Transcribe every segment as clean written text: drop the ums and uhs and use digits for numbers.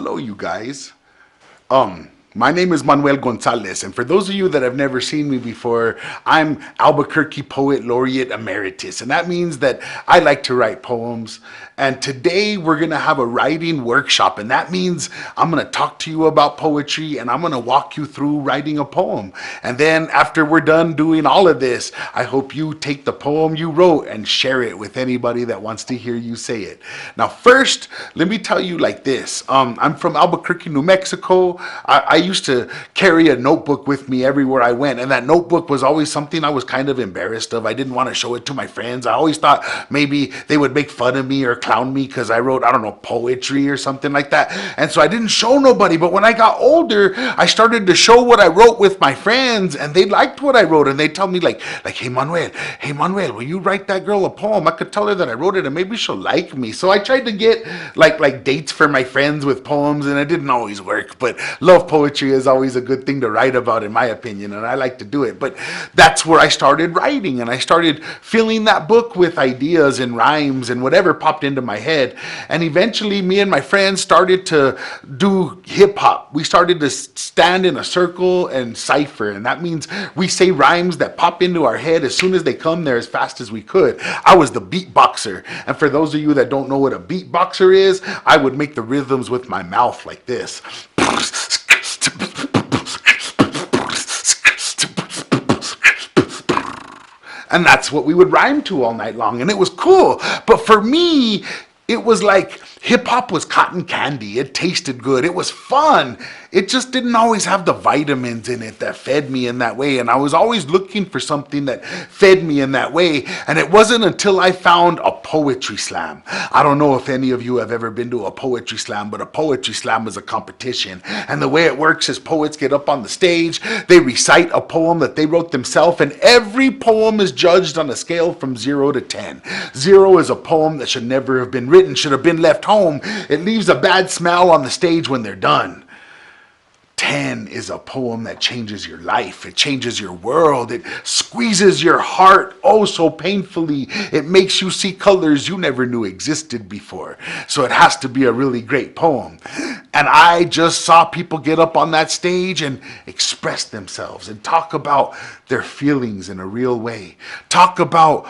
Hello, you guys. My name is Manuel Gonzalez, and for those of you that have never seen me before, I'm Albuquerque Poet Laureate Emeritus, and that means that I like to write poems. And today we're gonna have a writing workshop, and that means I'm gonna talk to you about poetry and I'm gonna walk you through writing a poem. And then after we're done doing all of this, I hope you take the poem you wrote and share it with anybody that wants to hear you say it. Now, first, let me tell you like this. I'm from Albuquerque, New Mexico. I used to carry a notebook with me everywhere I went, and that notebook was always something I was kind of embarrassed of. I didn't want to show it to my friends. I always thought maybe they would make fun of me or clown me because I wrote, I don't know, poetry or something like that. And so I didn't show nobody. But when I got older, I started to show what I wrote with my friends, and they liked what I wrote. And they tell me like, hey Manuel, will you write that girl a poem? I could tell her that I wrote it, and maybe she'll like me. So I tried to get like dates for my friends with poems, and it didn't always work. But love poetry is always a good thing to write about, in my opinion, and I like to do it. But that's where I started writing, and I started filling that book with ideas and rhymes and whatever popped into my head. And eventually me and my friends started to do hip hop. We started to stand in a circle and cipher, and that means we say rhymes that pop into our head as soon as they come there as fast as we could. I was the beatboxer, and for those of you that don't know what a beatboxer is, I would make the rhythms with my mouth like this. And that's what we would rhyme to all night long. And it was cool. But for me, it was like hip hop was cotton candy. It tasted good. It was fun. It just didn't always have the vitamins in it that fed me in that way. And I was always looking for something that fed me in that way. And it wasn't until I found a poetry slam. I don't know if any of you have ever been to a poetry slam, but a poetry slam is a competition. And the way it works is poets get up on the stage, they recite a poem that they wrote themselves, and every poem is judged on a scale from 0 to 10. 0 is a poem that should never have been written, should have been left home. It leaves a bad smell on the stage when they're done. 10 is a poem that changes your life. It changes your world. It squeezes your heart oh so painfully. It makes you see colors you never knew existed before. So it has to be a really great poem. And I just saw people get up on that stage and express themselves and talk about their feelings in a real way. Talk about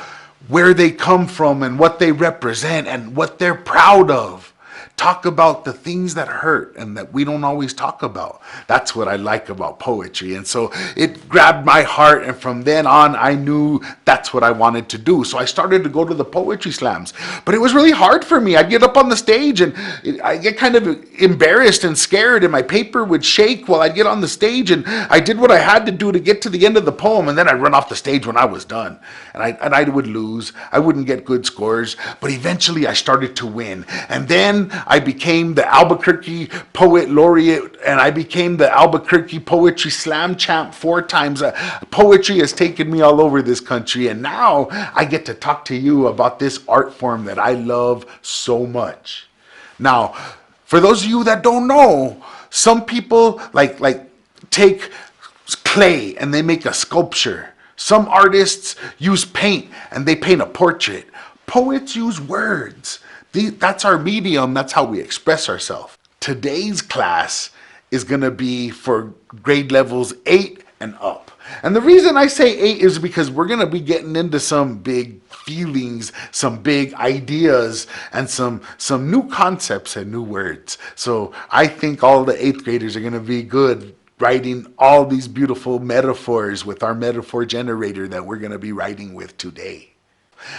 where they come from and what they represent and what they're proud of. Talk about the things that hurt and that we don't always talk about. That's what I like about poetry. And so it grabbed my heart, and from then on I knew that's what I wanted to do. So I started to go to the poetry slams. But it was really hard for me. I'd get up on the stage and I get kind of embarrassed and scared, and my paper would shake while I'd get on the stage, and I did what I had to do to get to the end of the poem, and then I'd run off the stage when I was done. And I would lose. I wouldn't get good scores. But eventually I started to win. And then I became the Albuquerque Poet Laureate, and I became the Albuquerque Poetry Slam Champ 4 times. Poetry has taken me all over this country, and now I get to talk to you about this art form that I love so much. Now, for those of you that don't know, some people like take clay and they make a sculpture. Some artists use paint and they paint a portrait. Poets use words. That's our medium. That's how we express ourselves. Today's class is going to be for grade levels 8 and up. And the reason I say 8 is because we're going to be getting into some big feelings, some big ideas, and some new concepts and new words. So I think all the 8th graders are going to be good writing all these beautiful metaphors with our metaphor generator that we're going to be writing with today.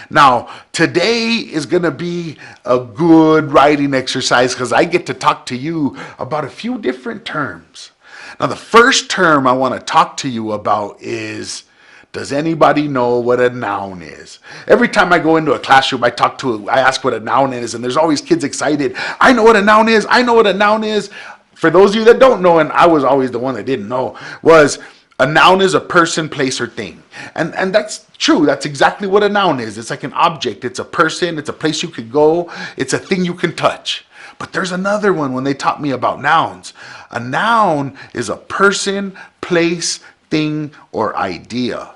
Now, today is going to be a good writing exercise because I get to talk to you about a few different terms. Now, the first term I want to talk to you about is, does anybody know what a noun is? Every time I go into a classroom, I ask what a noun is, and there's always kids excited. I know what a noun is. I know what a noun is. For those of you that don't know, and I was always the one that didn't know, was a noun is a person, place, or thing. And that's true. That's exactly what a noun is. It's like an object. It's a person. It's a place you could go. It's a thing you can touch. But there's another one when they taught me about nouns. A noun is a person, place, thing, or idea.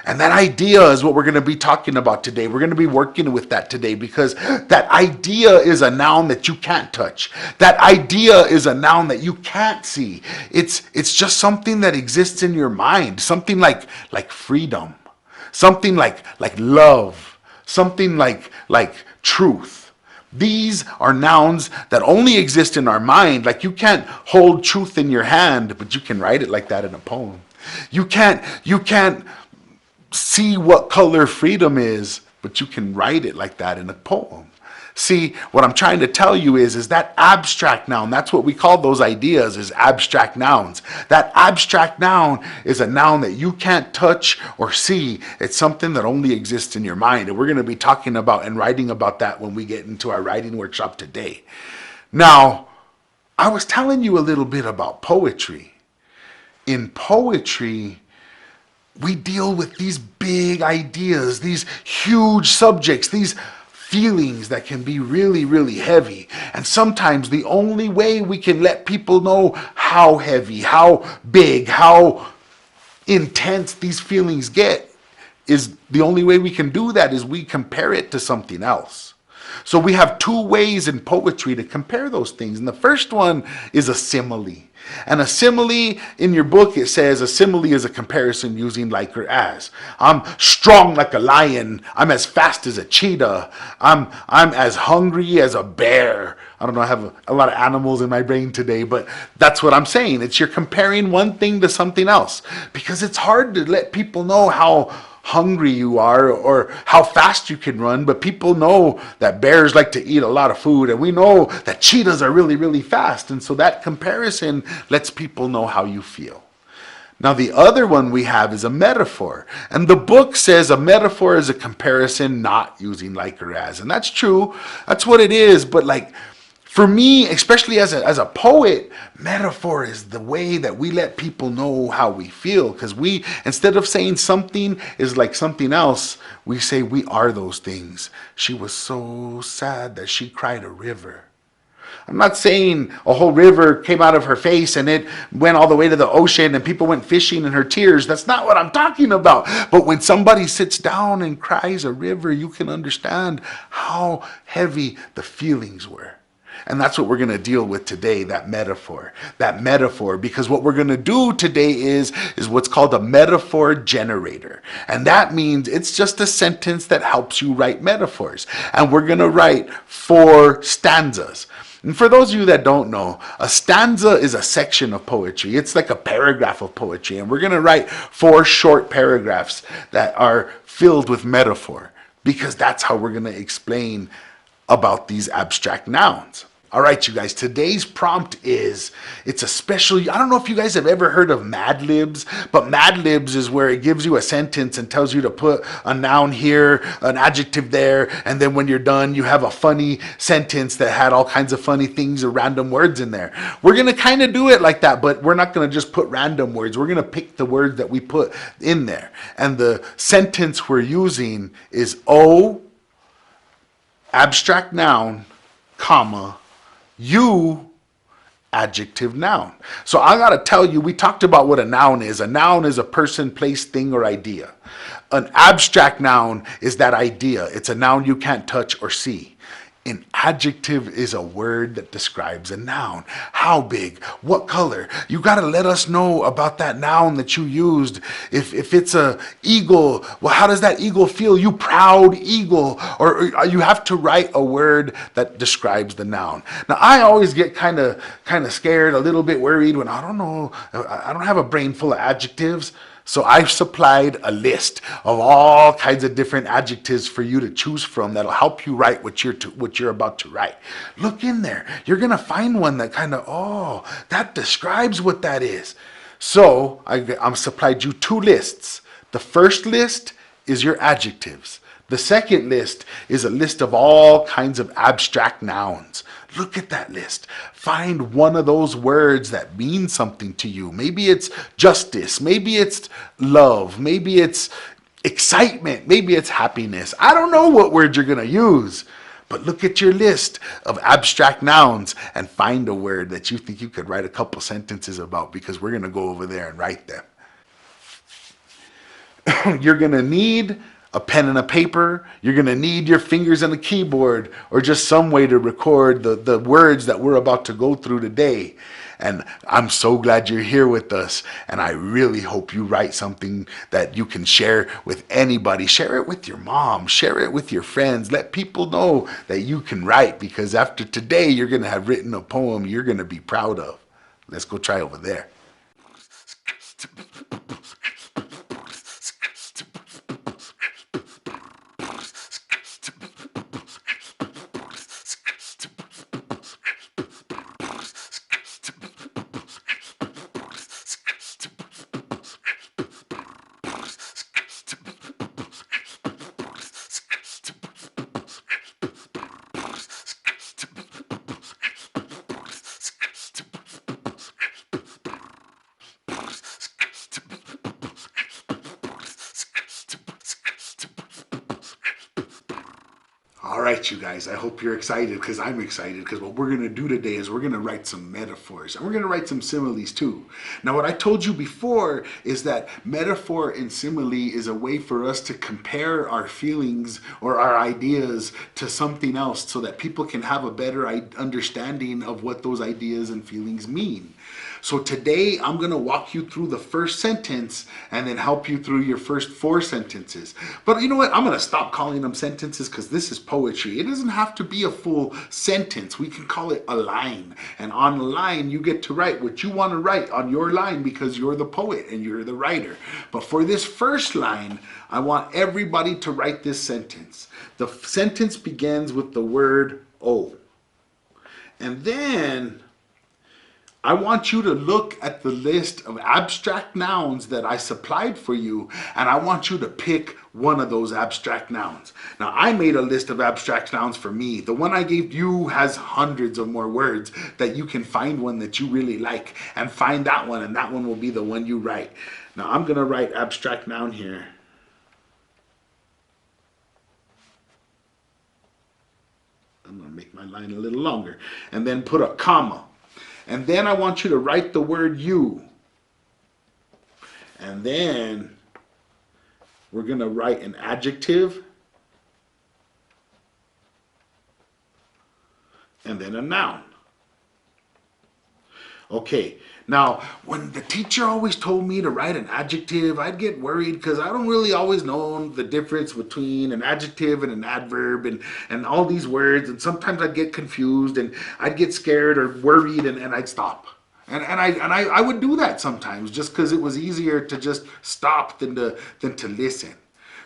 And that idea is what we're going to be talking about today. We're going to be working with that today because that idea is a noun that you can't touch. That idea is a noun that you can't see. It's just something that exists in your mind. Something like freedom. Something like love. Something like truth. These are nouns that only exist in our mind. Like you can't hold truth in your hand, but you can write it like that in a poem. You can't see what color freedom is, but you can write it like that in a poem. See, what I'm trying to tell you is that abstract noun, that's what we call those ideas, is abstract nouns. That abstract noun is a noun that you can't touch or see. It's something that only exists in your mind. And we're going to be talking about and writing about that when we get into our writing workshop today. Now, I was telling you a little bit about poetry. In poetry, we deal with these big ideas, these huge subjects, these feelings that can be really, really heavy. And sometimes the only way we can let people know how heavy, how big, how intense these feelings get is the only way we can do that is we compare it to something else. So we have two ways in poetry to compare those things. And the first one is a simile. And a simile, in your book, it says a simile is a comparison using like or as. I'm strong like a lion. I'm as fast as a cheetah. I'm as hungry as a bear. I don't know, I have a lot of animals in my brain today, but that's what I'm saying. It's you're comparing one thing to something else. Because it's hard to let people know how hungry you are or how fast you can run, but people know that bears like to eat a lot of food, and we know that cheetahs are really, really fast, and so that comparison lets people know how you feel. Now the other one we have is a metaphor, and the book says a metaphor is a comparison not using like or as, and that's true, that's what it is, but like for me, especially as a poet, metaphor is the way that we let people know how we feel. Because we, instead of saying something is like something else, we say we are those things. She was so sad that she cried a river. I'm not saying a whole river came out of her face and it went all the way to the ocean and people went fishing in her tears. That's not what I'm talking about. But when somebody sits down and cries a river, you can understand how heavy the feelings were. And that's what we're going to deal with today, that metaphor, because what we're going to do today is what's called a metaphor generator. And that means it's just a sentence that helps you write metaphors. And we're going to write 4 stanzas. And for those of you that don't know, a stanza is a section of poetry. It's like a paragraph of poetry. And we're going to write 4 short paragraphs that are filled with metaphor, because that's how we're going to explain about these abstract nouns. All right, you guys, today's prompt is, it's a special, I don't know if you guys have ever heard of Mad Libs, but Mad Libs is where it gives you a sentence and tells you to put a noun here, an adjective there, and then when you're done, you have a funny sentence that had all kinds of funny things or random words in there. We're going to kind of do it like that, but we're not going to just put random words. We're going to pick the words that we put in there. And the sentence we're using is O, abstract noun, comma, you, adjective noun. So I got to tell you, we talked about what a noun is. A noun is a person, place, thing, or idea. An abstract noun is that idea. It's a noun you can't touch or see. An adjective is a word that describes a noun. How big? What color? You got to let us know about that noun that you used. If it's a eagle, well, how does that eagle feel? You proud eagle. Or you have to write a word that describes the noun. Now, I always get kind of scared, a little bit worried when I don't have a brain full of adjectives. So I've supplied a list of all kinds of different adjectives for you to choose from that'll help you write what you're about to write. Look in there. You're going to find one that that describes what that is. So I've supplied you 2 lists. The first list is your adjectives. The second list is a list of all kinds of abstract nouns. Look at that list. Find one of those words that mean something to you. Maybe it's justice. Maybe it's love. Maybe it's excitement. Maybe it's happiness. I don't know what word you're going to use. But look at your list of abstract nouns and find a word that you think you could write a couple sentences about, because we're going to go over there and write them. You're going to need a pen and a paper. You're going to need your fingers and a keyboard, or just some way to record the words that we're about to go through today. And I'm so glad you're here with us. And I really hope you write something that you can share with anybody. Share it with your mom. Share it with your friends. Let people know that you can write, because after today, you're going to have written a poem you're going to be proud of. Let's go try over there. All right, you guys, I hope you're excited, because I'm excited, because what we're going to do today is we're going to write some metaphors, and we're going to write some similes too. Now, what I told you before is that metaphor and simile is a way for us to compare our feelings or our ideas to something else, so that people can have a better understanding of what those ideas and feelings mean. So today I'm going to walk you through the first sentence and then help you through your first 4 sentences. But you know what? I'm going to stop calling them sentences, because this is poetry. It doesn't have to be a full sentence. We can call it a line. And on a line, you get to write what you want to write on your line, because you're the poet and you're the writer. But for this first line, I want everybody to write this sentence. The sentence begins with the word "oh." And then I want you to look at the list of abstract nouns that I supplied for you, and I want you to pick one of those abstract nouns. Now, I made a list of abstract nouns for me. The one I gave you has hundreds of more words, that you can find one that you really like, and find that one, and that one will be the one you write. Now, I'm going to write abstract noun here. I'm going to make my line a little longer, and then put a comma. And then I want you to write the word "you." And then we're going to write an adjective, and then a noun. Okay, now when the teacher always told me to write an adjective, I'd get worried, because I don't really always know the difference between an adjective and an adverb, and all these words, and sometimes I'd get confused, and I'd get scared or worried, and I'd stop. And I would do that sometimes, just because it was easier to just stop than to listen.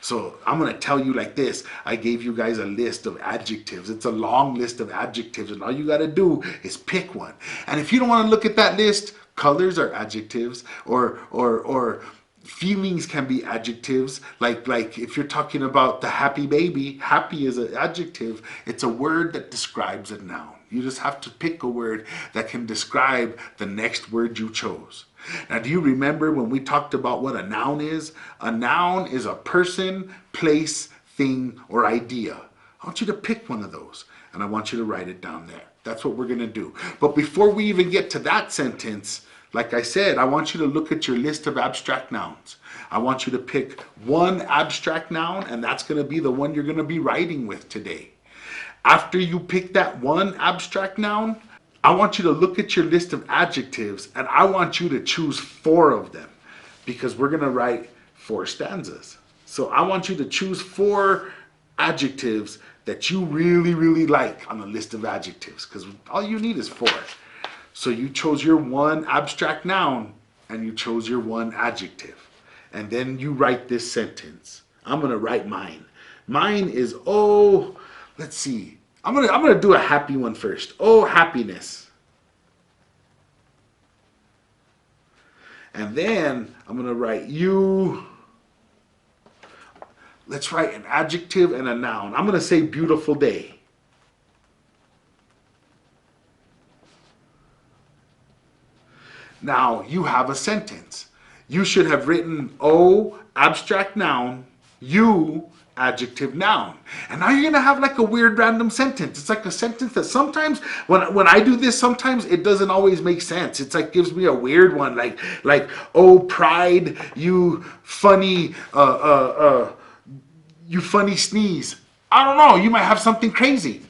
So I'm going to tell you like this. I gave you guys a list of adjectives. It's a long list of adjectives, and all you got to do is pick one. And if you don't want to look at that list, colors are adjectives, or feelings can be adjectives. Like if you're talking about the happy baby, happy is an adjective. It's a word that describes a noun. You just have to pick a word that can describe the next word you chose. Now, do you remember when we talked about what a noun is? A noun is a person, place, thing, or idea. I want you to pick one of those, and I want you to write it down there. That's what we're going to do. But before we even get to that sentence, like I said, I want you to look at your list of abstract nouns. I want you to pick one abstract noun, and that's going to be the one you're going to be writing with today. After you pick that one abstract noun, I want you to look at your list of adjectives, and I want you to choose 4 of them, because we're going to write 4 stanzas. So I want you to choose 4 adjectives that you really, really like on the list of adjectives, because all you need is 4. So you chose your one abstract noun, and you chose your one adjective. And then you write this sentence. I'm going to write mine. Mine is, oh, let's see. I'm gonna do a happy one first. Oh, happiness. And then I'm gonna write you. Let's write an adjective and a noun. I'm gonna say beautiful day. Now you have a sentence. You should have written O, abstract noun, You, adjective, noun. And now you're gonna have like a weird random sentence. It's like a sentence that sometimes when I do this, sometimes it doesn't always make sense. It's like gives me a weird one, like oh pride, you funny sneeze. I don't know. You might have something crazy.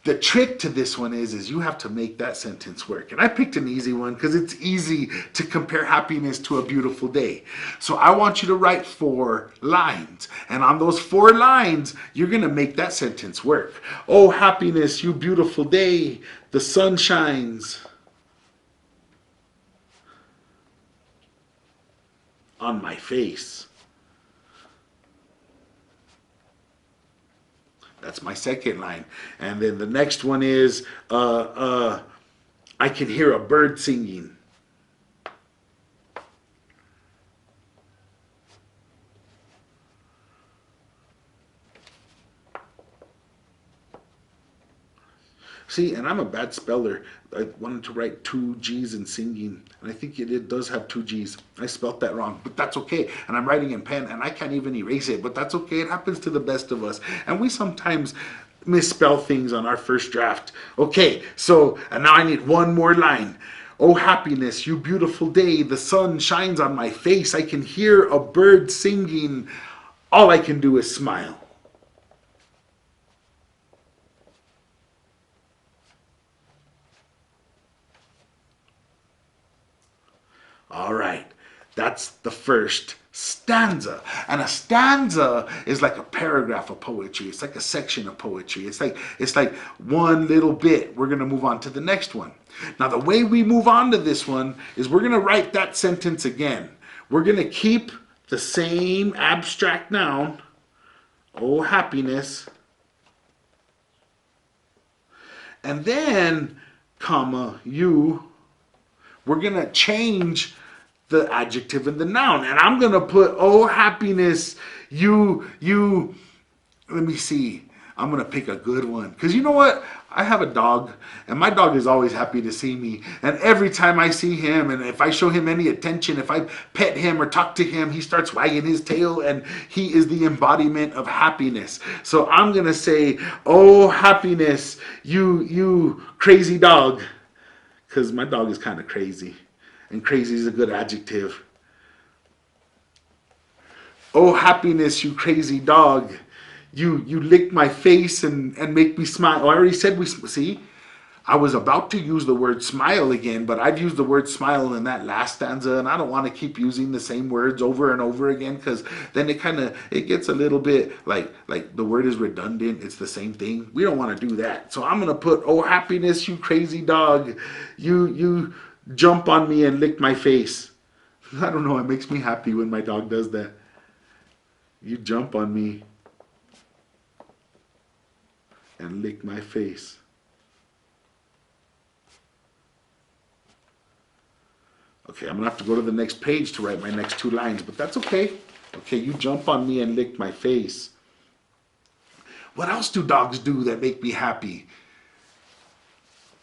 The trick to this one is you have to make that sentence work. And I picked an easy one because it's easy to compare happiness to a beautiful day. So I want you to write 4 lines. And on those 4 lines, you're going to make that sentence work. Oh, happiness, you beautiful day. The sun shines on my face. That's my second line. And then the next one is, I can hear a bird singing. See, and I'm a bad speller. I wanted to write 2 G's in singing, and I think it does have 2 G's. I spelt that wrong, but that's okay. And I'm writing in pen, and I can't even erase it, but that's okay. It happens to the best of us. And we sometimes misspell things on our first draft. Okay, so, and now I need one more line. Oh, happiness, you beautiful day. The sun shines on my face. I can hear a bird singing. All I can do is smile. All right, that's the first stanza. And a stanza is like a paragraph of poetry. It's like a section of poetry. It's like one little bit. We're going to move on to the next one. Now, the way we move on to this one is we're going to write that sentence again. We're going to keep the same abstract noun, oh, happiness, and then, comma, you. We're going to change the adjective and the noun. And I'm going to put, oh, happiness, let me see. I'm going to pick a good one. Because you know what? I have a dog, and my dog is always happy to see me. And every time I see him, and if I show him any attention, if I pet him or talk to him, he starts wagging his tail, and he is the embodiment of happiness. So I'm going to say, oh, happiness, you crazy dog. Because my dog is kind of crazy. And crazy is a good adjective. Oh, happiness, you crazy dog. You lick my face and make me smile. Oh, I already said we see. I was about to use the word smile again, but I've used the word smile in that last stanza, and I don't want to keep using the same words over and over again because then it gets a little bit like the word is redundant. It's the same thing. We don't want to do that. So I'm gonna put, oh, happiness, you crazy dog. You jump on me and lick my face. I don't know. It makes me happy when my dog does that. You jump on me and lick my face. Okay, I'm gonna have to go to the next page to write my next 2 lines, but that's okay. Okay, you jump on me and lick my face. What else do dogs do that make me happy?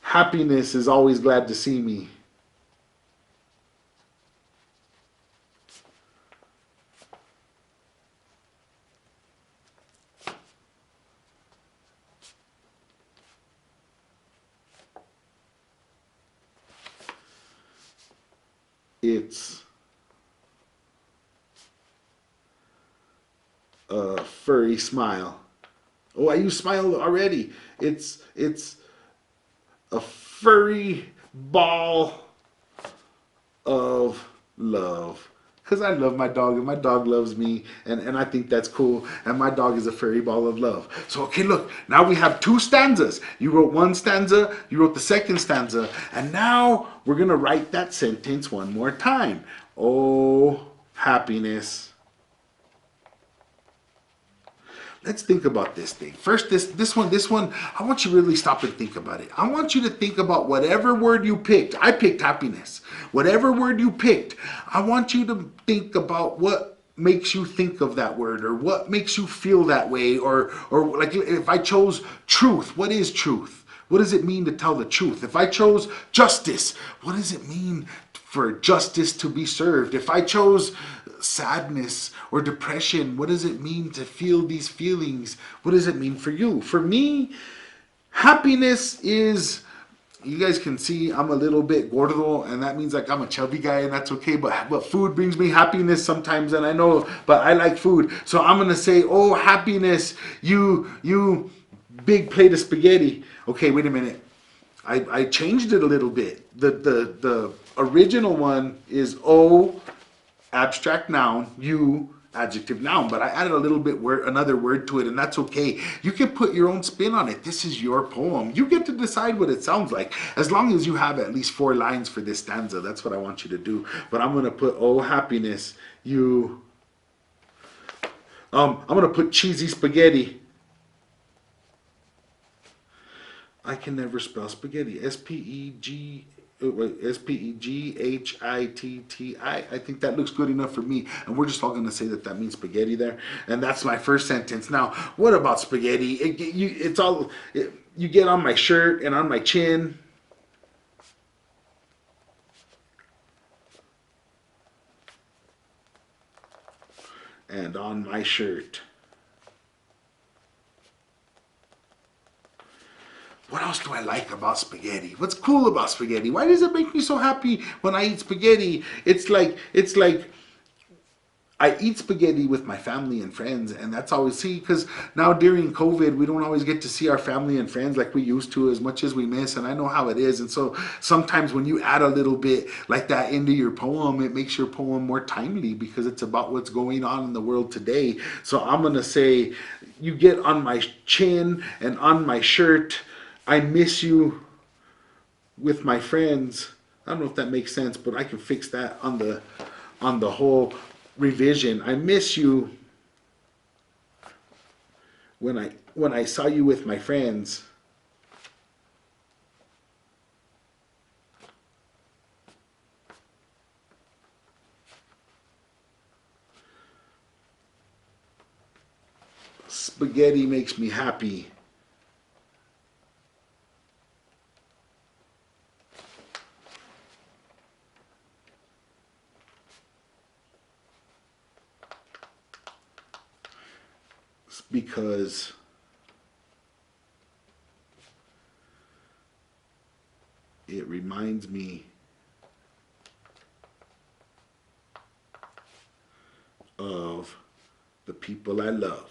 Happiness is always glad to see me. It's a furry smile. Oh, I used smile already. It's a furry ball of love. Because I love my dog and my dog loves me, and I think that's cool. And my dog is a furry ball of love. So, okay, look, now we have 2 stanzas. You wrote 1 stanza, you wrote the second stanza, and now we're going to write that sentence one more time. Oh, happiness. Let's think about this thing. First, this one, I want you to really stop and think about it. I want you to think about whatever word you picked. I picked happiness. Whatever word you picked, I want you to think about what makes you think of that word, or what makes you feel that way, or like if I chose truth, what is truth? What does it mean to tell the truth? If I chose justice, what does it mean for justice to be served. If I chose sadness or depression, what does it mean to feel these feelings? What does it mean for you? For me, happiness is, you guys can see I'm a little bit gordo, and that means like I'm a chubby guy, and that's okay. But food brings me happiness sometimes, and I know, but I like food, so I'm gonna say, oh happiness, you big plate of spaghetti. Okay, wait a minute. I changed it a little bit. The original one is O abstract noun, you adjective noun, but I added a little bit another word to it, and that's okay. You can put your own spin on it. This is your poem. You get to decide what it sounds like, as long as you have at least 4 lines for this stanza. That's what I want you to do. But I'm gonna put, oh happiness, you. I'm gonna put cheesy spaghetti. I can never spell spaghetti. Speghitti. I think that looks good enough for me. And we're just all going to say that that means spaghetti there. And that's my first sentence. Now, what about spaghetti? You get on my shirt and on my chin. And on my shirt. What else do I like about spaghetti? What's cool about spaghetti? Why does it make me so happy when I eat spaghetti? It's like I eat spaghetti with my family and friends, and that's always, see, because now during COVID, we don't always get to see our family and friends like we used to, as much as we miss, and I know how it is. And so sometimes when you add a little bit like that into your poem, it makes your poem more timely because it's about what's going on in the world today. So I'm going to say, you get on my chin and on my shirt. I miss you with my friends. I don't know if that makes sense, but I can fix that on the whole revision. I miss you when I saw you with my friends. Spaghetti makes me happy. Because it reminds me of the people I love.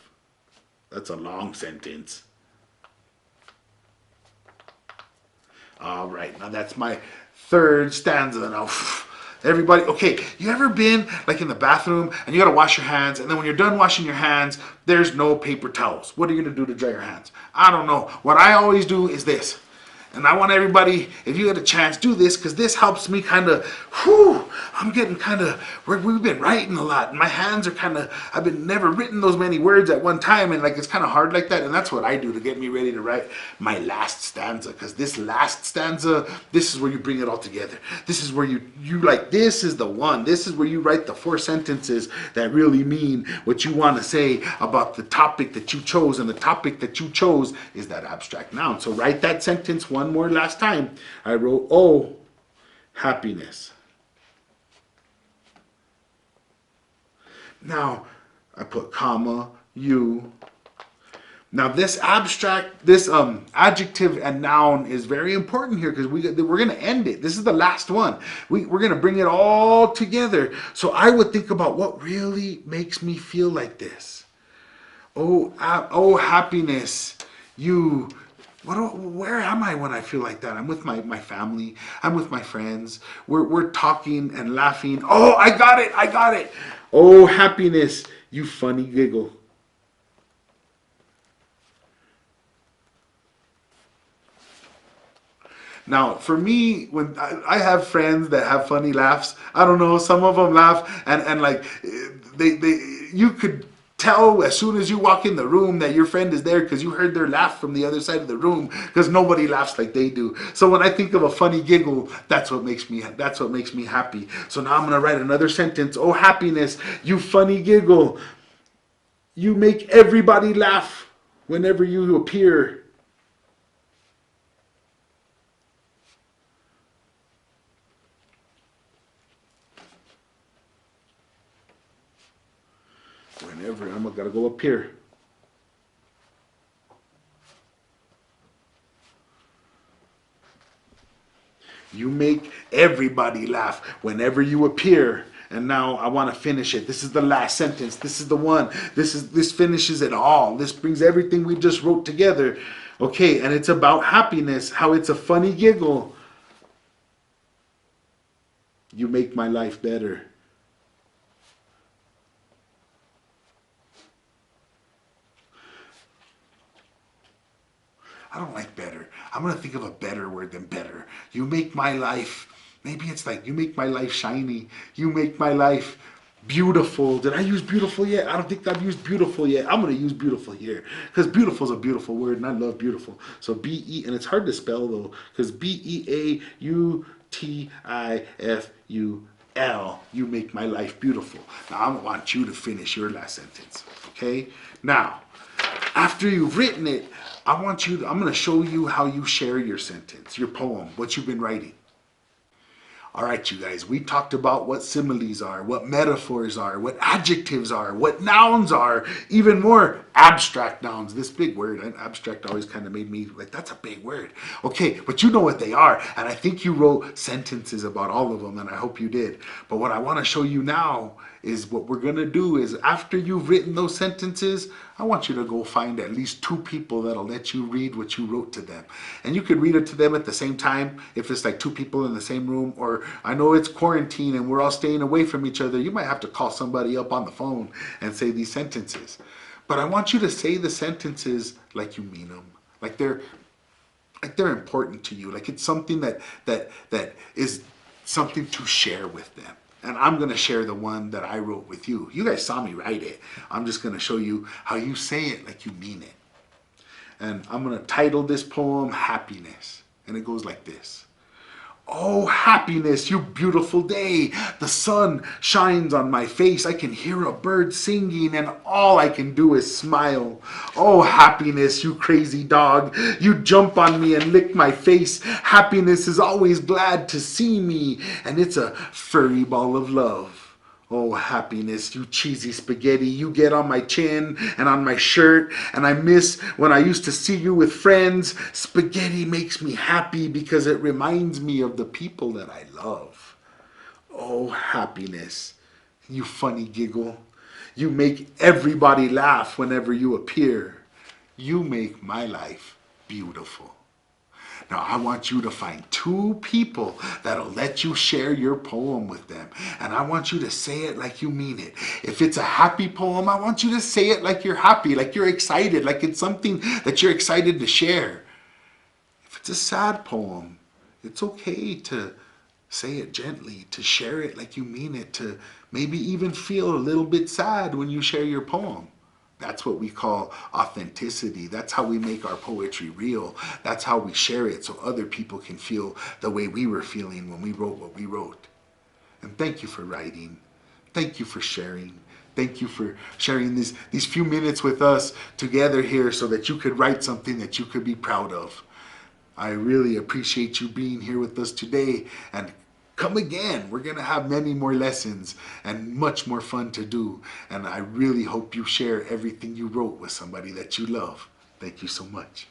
That's a long sentence. All right, now that's my third stanza. Now, everybody, okay, you ever been like in the bathroom and you gotta wash your hands, and then when you're done washing your hands, there's no paper towels. What are you gonna do to dry your hands? I don't know. What I always do is this. And I want everybody, if you get a chance, do this, because this helps me kind of, I'm getting kind of, we've been writing a lot. And my hands are kind of, I've been never written those many words at one time. And like, it's kind of hard like that. And that's what I do to get me ready to write my last stanza. Because this last stanza, this is where you bring it all together. This is where you like, this is the one. This is where you write the 4 sentences that really mean what you want to say about the topic that you chose. And the topic that you chose is that abstract noun. So write that sentence one more last time. I wrote, oh, happiness. Now, I put comma, you. Now this abstract, this adjective and noun is very important here because we're going to end it. This is the last one. We're going to bring it all together. So I would think about what really makes me feel like this. Oh, happiness, you. Where am I when I feel like that? I'm with my family. I'm with my friends. We're talking and laughing. Oh, I got it. Oh, happiness, you funny giggle. Now, for me, when I have friends that have funny laughs, I don't know, some of them laugh and like you could tell as soon as you walk in the room that your friend is there because you heard their laugh from the other side of the room because nobody laughs like they do. So when I think of a funny giggle, that's what makes me happy. So now I'm going to write another sentence. Oh, happiness, you funny giggle. You make everybody laugh whenever you appear. Whenever, I'm gotta go up here. You make everybody laugh whenever you appear. And now I want to finish it. This is the last sentence. This is the one. This finishes it all. This brings everything we just wrote together. Okay, and it's about happiness, how it's a funny giggle. You make my life better. I don't like better. I'm going to think of a better word than better. You make my life, maybe it's like, you make my life shiny. You make my life beautiful. Did I use beautiful yet? I don't think I've used beautiful yet. I'm going to use beautiful here because beautiful is a beautiful word and I love beautiful. So B-E, and it's hard to spell though because B-E-A-U-T-I-F-U-L. You make my life beautiful. Now I want you to finish your last sentence. Okay? Now, after you've written it, I'm going to show you how you share your sentence, your poem, what you've been writing. All right, you guys, we talked about what similes are, what metaphors are, what adjectives are, what nouns are, even more abstract nouns. This big word, and abstract always kind of made me like, that's a big word. Okay, but you know what they are. And I think you wrote sentences about all of them, and I hope you did. But what I want to show you now is what we're going to do is after you've written those sentences, I want you to go find at least 2 people that'll let you read what you wrote to them. And you could read it to them at the same time if it's like 2 people in the same room, or I know it's quarantine and we're all staying away from each other. You might have to call somebody up on the phone and say these sentences. But I want you to say the sentences like you mean them. Like they're important to you. Like it's something that is something to share with them. And I'm going to share the one that I wrote with you. You guys saw me write it. I'm just going to show you how you say it like you mean it. And I'm going to title this poem Happiness. And it goes like this. Oh, happiness, you beautiful day. The sun shines on my face. I can hear a bird singing and all I can do is smile. Oh, happiness, you crazy dog. You jump on me and lick my face. Happiness is always glad to see me and it's a furry ball of love. Oh, happiness, you cheesy spaghetti. You get on my chin and on my shirt, and I miss when I used to see you with friends. Spaghetti makes me happy because it reminds me of the people that I love. Oh, happiness, you funny giggle. You make everybody laugh whenever you appear. You make my life beautiful. Now, I want you to find 2 people that'll let you share your poem with them. And I want you to say it like you mean it. If it's a happy poem, I want you to say it like you're happy, like you're excited, like it's something that you're excited to share. If it's a sad poem, it's okay to say it gently, to share it like you mean it, to maybe even feel a little bit sad when you share your poem. That's what we call authenticity. That's how we make our poetry real. That's how we share it so other people can feel the way we were feeling when we wrote what we wrote. And thank you for writing. Thank you for sharing. Thank you for sharing these few minutes with us together here so that you could write something that you could be proud of. I really appreciate you being here with us today, and come again. We're going to have many more lessons and much more fun to do. And I really hope you share everything you wrote with somebody that you love. Thank you so much.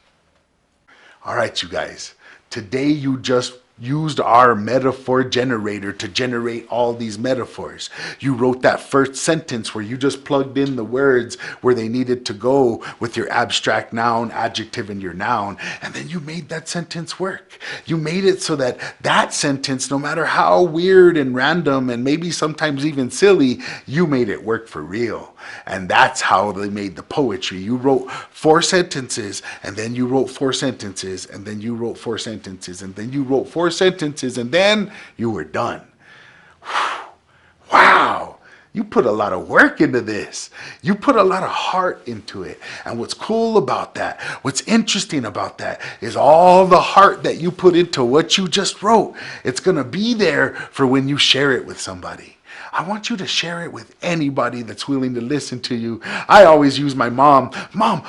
All right, you guys. Today you just used our metaphor generator to generate all these metaphors. You wrote that first sentence where you just plugged in the words where they needed to go with your abstract noun, adjective, and your noun, and then you made that sentence work. You made it so that that sentence, no matter how weird and random and maybe sometimes even silly, you made it work for real. And that's how they made the poetry. You wrote 4 sentences, and then you wrote 4 sentences, and then you wrote 4 sentences, and then you wrote 4 sentences, and then you were done. Wow! You put a lot of work into this. You put a lot of heart into it. And what's cool about that, what's interesting about that, is all the heart that you put into what you just wrote. It's going to be there for when you share it with somebody. I want you to share it with anybody that's willing to listen to you. I always use my mom. Mom,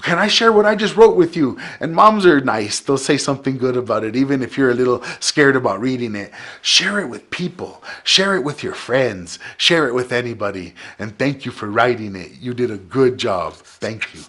can I share what I just wrote with you? And moms are nice. They'll say something good about it, even if you're a little scared about reading it. Share it with people. Share it with your friends. Share it with anybody. And thank you for writing it. You did a good job. Thank you.